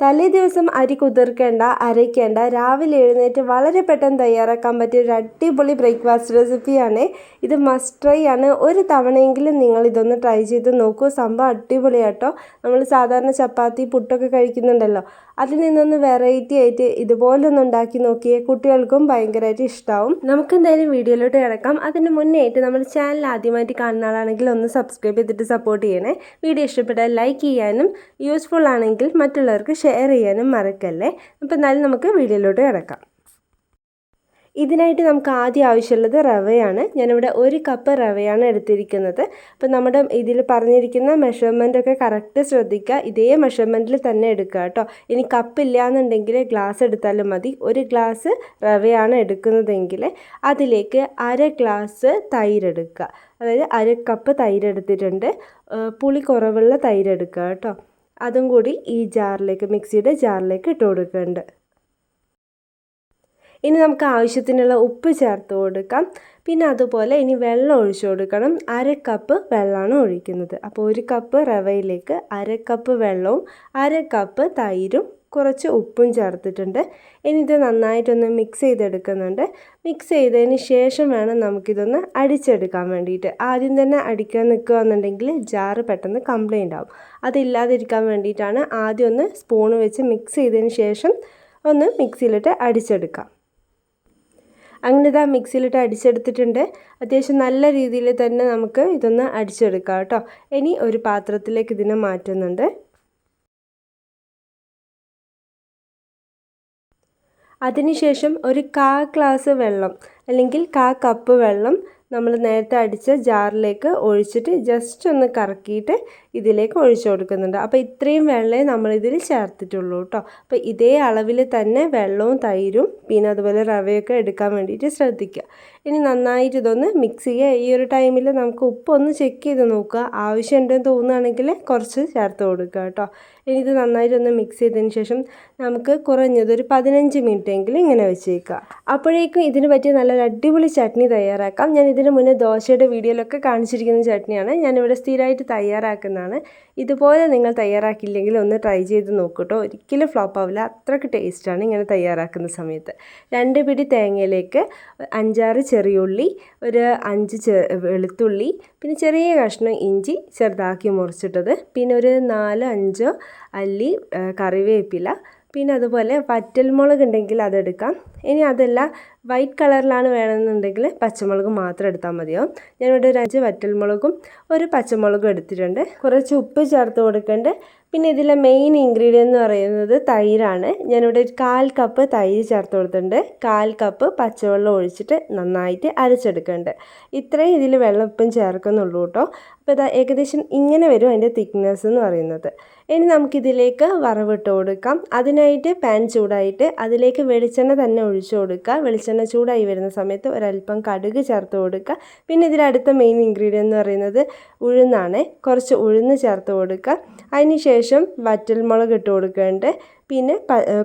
തലേ ദിവസം അരി കുതിർക്കേണ്ട, അരയ്ക്കേണ്ട, രാവിലെ എഴുന്നേറ്റ് വളരെ പെട്ടെന്ന് തയ്യാറാക്കാൻ പറ്റിയ ഒരു അടിപൊളി ബ്രേക്ക്ഫാസ്റ്റ് റെസിപ്പിയാണ്. ഇത് മസ്റ്റ് ട്രൈ ആണ്. ഒരു തവണയെങ്കിലും നിങ്ങൾ ഇതൊന്ന് ട്രൈ ചെയ്ത് നോക്കൂ. സംഭവം അടിപൊളിയാട്ടോ. നമ്മൾ സാധാരണ ചപ്പാത്തി പുട്ടൊക്കെ കഴിക്കുന്നുണ്ടല്ലോ, അതിൽ നിന്നൊന്ന് വെറൈറ്റി ആയിട്ട് ഇതുപോലൊന്ന് ഉണ്ടാക്കി നോക്കിയേ കുട്ടികൾക്കും ഭയങ്കരമായിട്ട് ഇഷ്ടമാവും. നമുക്ക് എന്തായാലും വീഡിയോയിലോട്ട് കിടക്കാം. അതിന് മുന്നേ ആയിട്ട് നമ്മുടെ ചാനൽ ആദ്യമായിട്ട് കാണുന്ന ആളാണെങ്കിൽ ഒന്ന് സബ്സ്ക്രൈബ് ചെയ്തിട്ട് സപ്പോർട്ട് ചെയ്യണേ. വീഡിയോ ഇഷ്ടപ്പെട്ടാൽ ലൈക്ക് ചെയ്യാനും യൂസ്ഫുൾ ആണെങ്കിൽ മറ്റുള്ളവർക്ക് ഷെയർ ചെയ്യാനും മറക്കല്ലേ. അപ്പോൾ എന്നാലും നമുക്ക് വീഡിയോയിലോട്ട് കിടക്കാം. ഇതിനായിട്ട് നമുക്ക് ആദ്യം ആവശ്യമുള്ളത് റവയാണ്. ഞാനിവിടെ 1 കപ്പ് റവയാണ് എടുത്തിരിക്കുന്നത്. അപ്പോൾ നമ്മുടെ ഇതിൽ പറഞ്ഞിരിക്കുന്ന മെഷർമെൻറ്റൊക്കെ കറക്റ്റ് ശ്രദ്ധിക്കുക. ഇതേ മെഷർമെൻറ്റിൽ തന്നെ എടുക്കുക കേട്ടോ. ഇനി കപ്പില്ല എന്നുണ്ടെങ്കിൽ ഗ്ലാസ് എടുത്താലും മതി. 1 ഗ്ലാസ് റവയാണ് എടുക്കുന്നതെങ്കിൽ അതിലേക്ക് 1/2 ഗ്ലാസ് തൈര് എടുക്കുക. അതായത് 1/2 കപ്പ് തൈര് എടുത്തിട്ടുണ്ട്. പുളി കുറവുള്ള തൈര് എടുക്കുക കേട്ടോ. അതും കൂടി ഈ ജാറിലേക്ക്, മിക്സിയുടെ ജാറിലേക്ക് ഇട്ട് കൊടുക്കുന്നുണ്ട്. ഇനി നമുക്ക് ആവശ്യത്തിനുള്ള ഉപ്പ് ചേർത്ത് കൊടുക്കാം. പിന്നെ അതുപോലെ ഇനി വെള്ളം ഒഴിച്ചു കൊടുക്കണം. 1/2 കപ്പ് വെള്ളമാണ് ഒഴിക്കുന്നത്. അപ്പോൾ 1 കപ്പ് റവയിലേക്ക് 1/2 കപ്പ് വെള്ളവും 1/2 കപ്പ് തൈരും കുറച്ച് ഉപ്പും ചേർത്തിട്ടുണ്ട്. ഇനി ഇത് നന്നായിട്ടൊന്ന് മിക്സ് ചെയ്തെടുക്കുന്നുണ്ട്. മിക്സ് ചെയ്തതിന് ശേഷം വേണം നമുക്കിതൊന്ന് അടിച്ചെടുക്കാൻ വേണ്ടിയിട്ട്. ആദ്യം തന്നെ അടിക്കാൻ നിൽക്കുകയെന്നുണ്ടെങ്കിൽ ജാറ് പെട്ടെന്ന് കംപ്ലൈൻ്റ് ആവും. അതില്ലാതിരിക്കാൻ വേണ്ടിയിട്ടാണ് ആദ്യം ഒന്ന് സ്പൂൺ വെച്ച് മിക്സ് ചെയ്തതിന് ശേഷം ഒന്ന് മിക്സിയിലിട്ട് അടിച്ചെടുക്കാം. അങ്ങനെ ഇതാ മിക്സിയിലിട്ട് അടിച്ചെടുത്തിട്ടുണ്ട്. അത്യാവശ്യം നല്ല രീതിയിൽ തന്നെ നമുക്ക് ഇതൊന്ന് അടിച്ചെടുക്കാം കേട്ടോ. ഇനി ഒരു പാത്രത്തിലേക്ക് ഇതിനെ മാറ്റുന്നുണ്ട്. അതിനുശേഷം ഒരു 1/4 ഗ്ലാസ് വെള്ളം അല്ലെങ്കിൽ 1/4 കപ്പ് വെള്ളം നമ്മൾ നേരത്തെ അടിച്ച ജാറിലേക്ക് ഒഴിച്ചിട്ട് ജസ്റ്റ് ഒന്ന് കറക്കിയിട്ട് ഇതിലേക്ക് ഒഴിച്ചു കൊടുക്കുന്നുണ്ട്. അപ്പോൾ ഇത്രയും വെള്ളമേ നമ്മളിതിൽ ചേർത്തിട്ടുള്ളൂ കേട്ടോ. അപ്പോൾ ഇതേ അളവിൽ തന്നെ വെള്ളവും തൈരും പിന്നെ അതുപോലെ റവയൊക്കെ എടുക്കാൻ വേണ്ടിയിട്ട് ശ്രദ്ധിക്കുക. ഇനി നന്നായിട്ട് ഇതൊന്ന് മിക്സ് ചെയ്യുക. ഈ ഒരു ടൈമിൽ നമുക്ക് ഉപ്പൊന്ന് ചെക്ക് ചെയ്ത് നോക്കുക. ആവശ്യമുണ്ടെന്ന് തോന്നുകയാണെങ്കിൽ കുറച്ച് ചേർത്ത് കൊടുക്കുക കേട്ടോ. ഇനി ഇത് നന്നായിട്ടൊന്ന് മിക്സ് ചെയ്തതിന് ശേഷം നമുക്ക് കുറഞ്ഞത് ഒരു 15 മിനിറ്റ് എങ്കിലും ഇങ്ങനെ വെച്ചേക്കുക. അപ്പോഴേക്കും ഇതിന് പറ്റിയ നല്ലൊരു അടിപൊളി ചട്നി തയ്യാറാക്കാം. ഞാൻ ഇതിന് മുന്നേ ദോശയുടെ വീഡിയോയിലൊക്കെ കാണിച്ചിരിക്കുന്ന ചട്നിയാണ്. ഞാനിവിടെ സ്ഥിരമായിട്ട് തയ്യാറാക്കുന്നതാണ്. ഇതുപോലെ നിങ്ങൾ തയ്യാറാക്കിയില്ലെങ്കിൽ ഒന്ന് ട്രൈ ചെയ്ത് നോക്കൂട്ടോ. ഒരിക്കലും ഫ്ലോപ്പ് ആവില്ല. അത്രയ്ക്ക് ടേസ്റ്റാണ് ഇങ്ങനെ തയ്യാറാക്കുന്ന സമയത്ത്. 2 പിടി തേങ്ങയിലേക്ക് 5-6 ചെറിയുള്ളി, ഒരു 5 വെളുത്തുള്ളി, പിന്നെ ചെറിയ കഷ്ണം ഇഞ്ചി ചെറുതാക്കി മുറിച്ചിട്ടത്, പിന്നെ ഒരു 4-5 അല്ലി കറിവേപ്പില, പിന്നെ അതുപോലെ വറ്റൽമുളക് ഉണ്ടെങ്കിൽ അതെടുക്കാം. ഇനി അതല്ല വൈറ്റ് കളറിലാണ് വേണമെന്നുണ്ടെങ്കിൽ പച്ചമുളക് മാത്രം എടുത്താൽ മതിയാവും. ഞാനിവിടെ ഒരു 5 വറ്റൽമുളകും ഒരു പച്ചമുളകും എടുത്തിട്ടുണ്ട്. കുറച്ച് ഉപ്പ് ചേർത്ത് കൊടുക്കേണ്ട. പിന്നെ ഇതിലെ മെയിൻ ഇൻഗ്രീഡിയൻ്റ് എന്ന് പറയുന്നത് തൈരാണ്. ഞാനിവിടെ ഒരു 1/4 കപ്പ് തൈര് ചേർത്ത് കൊടുത്തിട്ടുണ്ട്. 1/4 കപ്പ് പച്ചവെള്ളം ഒഴിച്ചിട്ട് നന്നായിട്ട് അരച്ചെടുക്കേണ്ടത്. ഇത്രയും ഇതിൽ വെള്ളം ഇപ്പം ചേർക്കുന്നുള്ളൂ കേട്ടോ. അപ്പോൾ ഇതാ ഏകദേശം ഇങ്ങനെ വരും അതിൻ്റെ തിക്നെസ് എന്ന് പറയുന്നത്. ഇനി നമുക്കിതിലേക്ക് വറവിട്ട് കൊടുക്കാം. അതിനായിട്ട് പാൻ ചൂടായിട്ട് അതിലേക്ക് വെളിച്ചെണ്ണ തന്നെ ഒഴിച്ചു കൊടുക്കുക. വെളിച്ചെണ്ണ ചൂടായി വരുന്ന സമയത്ത് ഒരല്പം കടുക് ചേർത്ത് കൊടുക്കുക. പിന്നെ ഇതിലടുത്ത മെയിൻ ഇൻഗ്രീഡിയൻ്റ് എന്ന് പറയുന്നത് ഉഴുന്നാണ്. കുറച്ച് ഉഴുന്ന് ചേർത്ത് കൊടുക്കുക. അതിന് ശേഷം വറ്റൽമുളക് ഇട്ട് കൊടുക്കേണ്ടത്. പിന്നെ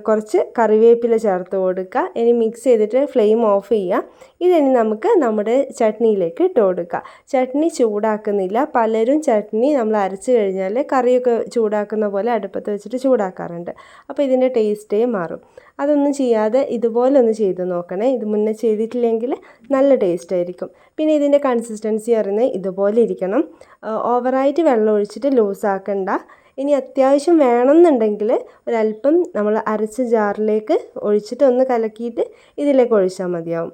കുറച്ച് കറിവേപ്പില ചേർത്ത് കൊടുക്കുക. ഇനി മിക്സ് ചെയ്തിട്ട് ഫ്ലെയിം ഓഫ് ചെയ്യുക. ഇതിനി നമുക്ക് നമ്മുടെ ചട്നിയിലേക്ക് ഇട്ട് കൊടുക്കുക. ചട്നി ചൂടാക്കുന്നില്ല. പലരും ചട്നി നമ്മൾ അരച്ച് കഴിഞ്ഞാൽ കറിയൊക്കെ ചൂടാക്കുന്ന പോലെ അടുപ്പത്ത് വെച്ചിട്ട് ചൂടാക്കാറുണ്ട്. അപ്പോൾ ഇതിൻ്റെ ടേസ്റ്റേ മാറും. അതൊന്നും ചെയ്യാതെ ഇതുപോലെ ഒന്ന് ചെയ്ത് നോക്കണേ. ഇത് മുന്നേ ചെയ്തിട്ടില്ലെങ്കിൽ നല്ല ടേസ്റ്റ് ആയിരിക്കും. പിന്നെ ഇതിൻ്റെ കൺസിസ്റ്റൻസി പറയുന്നത് ഇതുപോലെ ഇരിക്കണം. ഓവറായിട്ട് വെള്ളം ഒഴിച്ചിട്ട് ലൂസാക്കണ്ട. ഇനി അത്യാവശ്യം വേണമെന്നുണ്ടെങ്കിൽ ഒരല്പം നമ്മൾ അരച്ച ജാറിലേക്ക് ഒഴിച്ചിട്ട് ഒന്ന് കലക്കിയിട്ട് ഇതിലേക്ക് ഒഴിച്ചാൽ മതിയാവും.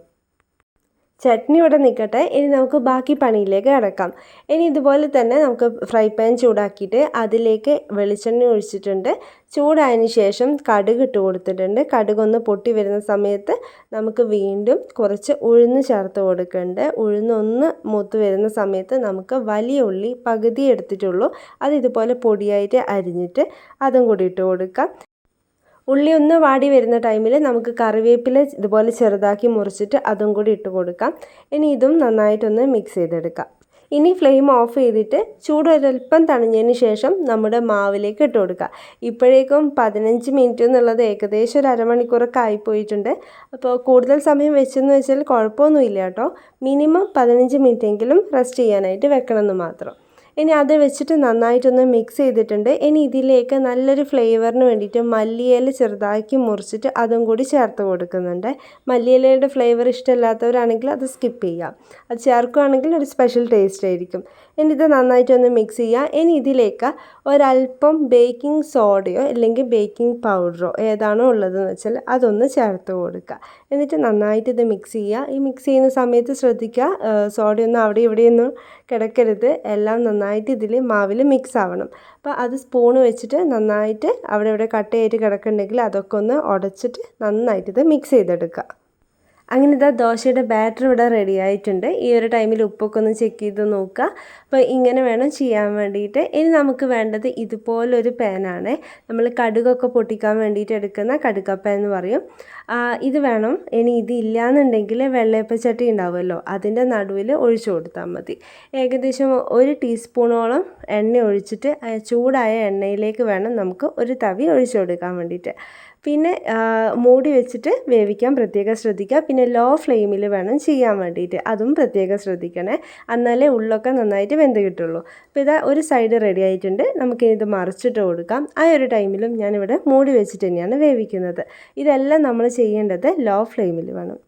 ചട്നി ഇവിടെ നിൽക്കട്ടെ. ഇനി നമുക്ക് ബാക്കി പണിയിലേക്ക് കിടക്കാം. ഇനി ഇതുപോലെ തന്നെ നമുക്ക് ഫ്രൈ പാൻ ചൂടാക്കിയിട്ട് അതിലേക്ക് വെളിച്ചെണ്ണ ഒഴിച്ചിട്ടുണ്ട്. ചൂടായതിന് ശേഷം കടുക് ഇട്ട് കൊടുത്തിട്ടുണ്ട്. കടുകൊന്ന് പൊട്ടി വരുന്ന സമയത്ത് നമുക്ക് വീണ്ടും കുറച്ച് ഉഴുന്ന് ചേർത്ത് കൊടുക്കുന്നുണ്ട്. ഉഴുന്നൊന്ന് മൂത്ത് വരുന്ന സമയത്ത് നമുക്ക് വലിയ ഉള്ളി പകുതി എടുത്തിട്ടുള്ളൂ. അത് ഇതുപോലെ പൊടിയായിട്ട് അരിഞ്ഞിട്ട് അതും കൂടി ഇട്ട് കൊടുക്കാം. ഉള്ളി ഒന്ന് വാടി വരുന്ന ടൈമിൽ നമുക്ക് കറിവേപ്പില ഇതുപോലെ ചെറുതാക്കി മുറിച്ചിട്ട് അതും കൂടി ഇട്ട് കൊടുക്കാം. ഇനി ഇതും നന്നായിട്ടൊന്ന് മിക്സ് ചെയ്തെടുക്കാം. ഇനി ഫ്ലെയിം ഓഫ് ചെയ്തിട്ട് ചൂട് ഒരൽപ്പം തണിഞ്ഞതിന് ശേഷം നമ്മുടെ മാവിലേക്ക് ഇട്ട് കൊടുക്കുക. ഇപ്പോഴേക്കും 15 മിനിറ്റ് എന്നുള്ളത് ഏകദേശം ഒരു അരമണിക്കൂറൊക്കെ ആയിപ്പോയിട്ടുണ്ട്. അപ്പോൾ കൂടുതൽ സമയം വെച്ചെന്ന് വെച്ചാൽ കുഴപ്പമൊന്നുമില്ല കേട്ടോ. മിനിമം 15 മിനിറ്റെങ്കിലും റെസ്റ്റ് ചെയ്യാനായിട്ട് വെക്കണമെന്ന് മാത്രം. ഇനി അത് വെച്ചിട്ട് നന്നായിട്ടൊന്ന് മിക്സ് ചെയ്തിട്ടുണ്ട്. ഇനി ഇതിലേക്ക് നല്ലൊരു ഫ്ലേവറിന് വേണ്ടിയിട്ട് മല്ലിയില ചെറുതാക്കി മുറിച്ചിട്ട് അതും കൂടി ചേർത്ത് കൊടുക്കുന്നുണ്ട്. മല്ലിയിലയുടെ ഫ്ലേവർ ഇഷ്ടമില്ലാത്തവരാണെങ്കിൽ അത് സ്കിപ്പ് ചെയ്യാം. അത് ചേർക്കുകയാണെങ്കിൽ ഒരു സ്പെഷ്യൽ ടേസ്റ്റ് ആയിരിക്കും. ഇനി ഇത് നന്നായിട്ടൊന്ന് മിക്സ് ചെയ്യുക. ഇനി ഇതിലേക്ക് ഒരല്പം ബേക്കിംഗ് സോഡയോ അല്ലെങ്കിൽ ബേക്കിംഗ് പൗഡറോ ഏതാണോ ഉള്ളതെന്ന് വെച്ചാൽ അതൊന്ന് ചേർത്ത് കൊടുക്കുക. എന്നിട്ട് നന്നായിട്ട് ഇത് മിക്സ് ചെയ്യുക. ഈ മിക്സ് ചെയ്യുന്ന സമയത്ത് ശ്രദ്ധിക്കുക, സോഡയൊന്നും അവിടെ ഇവിടെയൊന്നും കിടക്കരുത്. എല്ലാം നന്നായിട്ട് ഇതിൽ മാവിൽ മിക്സ് ആവണം. അപ്പോൾ അത് സ്പൂണ് വെച്ചിട്ട് നന്നായിട്ട് അവിടെ ഇവിടെ കട്ടയായിട്ട് കിടക്കുന്നുണ്ടെങ്കിൽ അതൊക്കെ ഒന്ന് ഉടച്ചിട്ട് നന്നായിട്ട് ഇത് മിക്സ് ചെയ്തെടുക്കുക. അങ്ങനെ ഇതാ ദോശയുടെ ബാറ്റർ ഇവിടെ റെഡി ആയിട്ടുണ്ട്. ഈ ഒരു ടൈമിൽ ഉപ്പൊക്കെ ഒന്ന് ചെക്ക് ചെയ്ത് നോക്കുക. അപ്പോൾ ഇങ്ങനെ വേണം ചെയ്യാൻ വേണ്ടിയിട്ട്. ഇനി നമുക്ക് വേണ്ടത് ഇതുപോലൊരു പാനാണ്. നമ്മൾ കടുകൊക്കെ പൊട്ടിക്കാൻ വേണ്ടിയിട്ട് എടുക്കുന്ന കടുകപ്പാൻ എന്ന് പറയും. ഇത് വേണം. ഇനി ഇതില്ലാന്നുണ്ടെങ്കിൽ വെള്ളയപ്പച്ചട്ടി ഉണ്ടാവുമല്ലോ, അതിൻ്റെ നടുവിൽ ഒഴിച്ചു കൊടുത്താൽ മതി. ഏകദേശം 1 ടീസ്പൂണോളം എണ്ണ ഒഴിച്ചിട്ട് ചൂടായ എണ്ണയിലേക്ക് വേണം നമുക്ക് ഒരു തവി ഒഴിച്ചു കൊടുക്കാൻ വേണ്ടിയിട്ട്. പിന്നെ മൂടി വെച്ചിട്ട് വേവിക്കാൻ പ്രത്യേകം ശ്രദ്ധിക്കുക. പിന്നെ ലോ ഫ്ലെയിമിൽ വേണം ചെയ്യാൻ വേണ്ടിയിട്ട്, അതും പ്രത്യേകം ശ്രദ്ധിക്കണേ. എന്നാലേ ഉള്ളൊക്കെ നന്നായിട്ട് വെന്ത് കിട്ടുള്ളൂ. അപ്പോൾ ഇതാ ഒരു സൈഡ് റെഡി ആയിട്ടുണ്ട്. നമുക്കിത് മറിച്ചിട്ട് കൊടുക്കാം. ആ ഒരു ടൈമിലും ഞാനിവിടെ മൂടി വെച്ചിട്ട് തന്നെയാണ് വേവിക്കുന്നത്. ഇതെല്ലാം നമ്മൾ ചെയ്യേണ്ടത് ലോ ഫ്ലെയിമിൽ വേണം.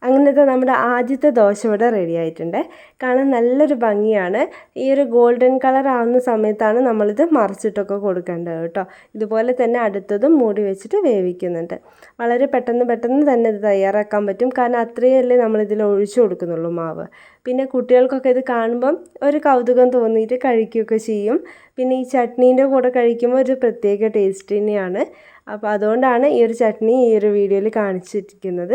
അങ്ങനത്തെ നമ്മുടെ ആദ്യത്തെ ദോശ ഇവിടെ റെഡി ആയിട്ടുണ്ട്. കാണാൻ നല്ലൊരു ഭംഗിയാണ്. ഈ ഒരു ഗോൾഡൻ കളർ ആവുന്ന സമയത്താണ് നമ്മളിത് മറിച്ചിട്ടൊക്കെ കൊടുക്കേണ്ടത് കേട്ടോ. ഇതുപോലെ തന്നെ അടുത്തതും മൂടി വെച്ചിട്ട് വേവിക്കുന്നുണ്ട്. വളരെ പെട്ടെന്ന് തന്നെ ഇത് തയ്യാറാക്കാൻ പറ്റും. കാരണം അത്രയല്ലേ നമ്മളിതിൽ ഒഴിച്ചു കൊടുക്കുന്നുള്ളൂ മാവ്. പിന്നെ കുട്ടികൾക്കൊക്കെ ഇത് കാണുമ്പം ഒരു കൗതുകം തോന്നിയിട്ട് കഴിക്കുകയൊക്കെ ചെയ്യും. പിന്നെ ഈ ചട്നീൻ്റെ കൂടെ കഴിക്കുമ്പോൾ ഒരു പ്രത്യേക ടേസ്റ്റ് തന്നെയാണ്. അപ്പോൾ അതുകൊണ്ടാണ് ഈ ഒരു ചട്നി ഈ ഒരു വീഡിയോയിൽ കാണിച്ചിരിക്കുന്നത്.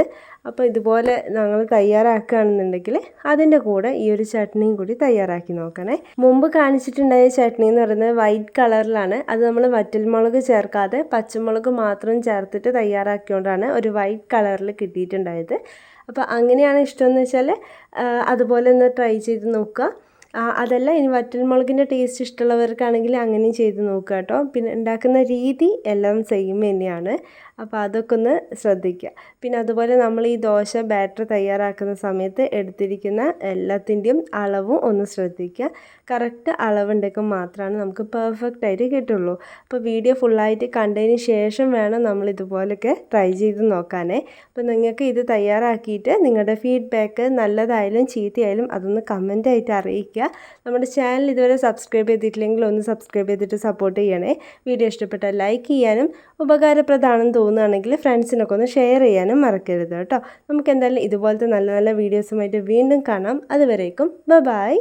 അപ്പോൾ ഇതുപോലെ ഞങ്ങൾ തയ്യാറാക്കുകയാണെന്നുണ്ടെങ്കിൽ അതിൻ്റെ കൂടെ ഈ ഒരു ചട്നിയും കൂടി തയ്യാറാക്കി നോക്കണേ. മുമ്പ് കാണിച്ചിട്ടുണ്ടായ ചട്നി എന്ന് പറയുന്നത് വൈറ്റ് കളറിലാണ്. അത് നമ്മൾ വറ്റൽമുളക് ചേർക്കാതെ പച്ചമുളക് മാത്രം ചേർത്തിട്ട് തയ്യാറാക്കിയോണ്ടാണ് ഒരു വൈറ്റ് കളറിൽ കിട്ടിയിട്ടുണ്ടായത്. അപ്പോൾ അങ്ങനെയാണ് ഇഷ്ടമെന്ന് വെച്ചാൽ അതുപോലെ ഒന്ന് ട്രൈ ചെയ്ത് നോക്കുക. അതല്ല, ഇനി വറ്റൽമുളകിൻ്റെ ടേസ്റ്റ് ഇഷ്ടമുള്ളവർക്കാണെങ്കിൽ അങ്ങനെയും ചെയ്ത് നോക്കുക കേട്ടോ. പിന്നെ ഉണ്ടാക്കുന്ന രീതി എല്ലാം സെയിം തന്നെയാണ്. അപ്പോൾ അതൊക്കെ ഒന്ന് ശ്രദ്ധിക്കുക. പിന്നെ അതുപോലെ നമ്മൾ ഈ ദോശ ബാറ്റർ തയ്യാറാക്കുന്ന സമയത്ത് എടുത്തിരിക്കുന്ന എല്ലാത്തിൻ്റെയും അളവും ഒന്ന് ശ്രദ്ധിക്കുക. കറക്റ്റ് അളവുണ്ടെങ്കിൽ മാത്രമാണ് നമുക്ക് പെർഫെക്റ്റ് ആയിട്ട് കിട്ടുള്ളൂ. അപ്പോൾ വീഡിയോ ഫുള്ളായിട്ട് കണ്ടതിന് ശേഷം വേണം നമ്മൾ ഇതുപോലൊക്കെ ട്രൈ ചെയ്ത് നോക്കാനേ. അപ്പോൾ നിങ്ങൾക്ക് ഇത് തയ്യാറാക്കിയിട്ട് നിങ്ങളുടെ ഫീഡ്ബാക്ക് നല്ലതായാലും ചീത്തയായാലും അതൊന്ന് കമൻറ്റായിട്ട് അറിയിക്കുക. നമ്മുടെ ചാനൽ ഇതുവരെ സബ്സ്ക്രൈബ് ചെയ്തിട്ടില്ലെങ്കിൽ ഒന്ന് സബ്സ്ക്രൈബ് ചെയ്തിട്ട് സപ്പോർട്ട് ചെയ്യണേ. വീഡിയോ ഇഷ്ടപ്പെട്ടാൽ ലൈക്ക് ചെയ്യാനും ഉപകാരപ്രദമാണെന്ന് തോന്നുകയാണെങ്കിൽ ഫ്രണ്ട്സിനൊക്കെ ഒന്ന് ഷെയർ ചെയ്യാനും മറക്കരുത് കേട്ടോ. നമുക്ക് എന്തായാലും ഇതുപോലത്തെ നല്ല നല്ല വീഡിയോസുമായിട്ട് വീണ്ടും കാണാം. അതുവരേക്കും ബൈ.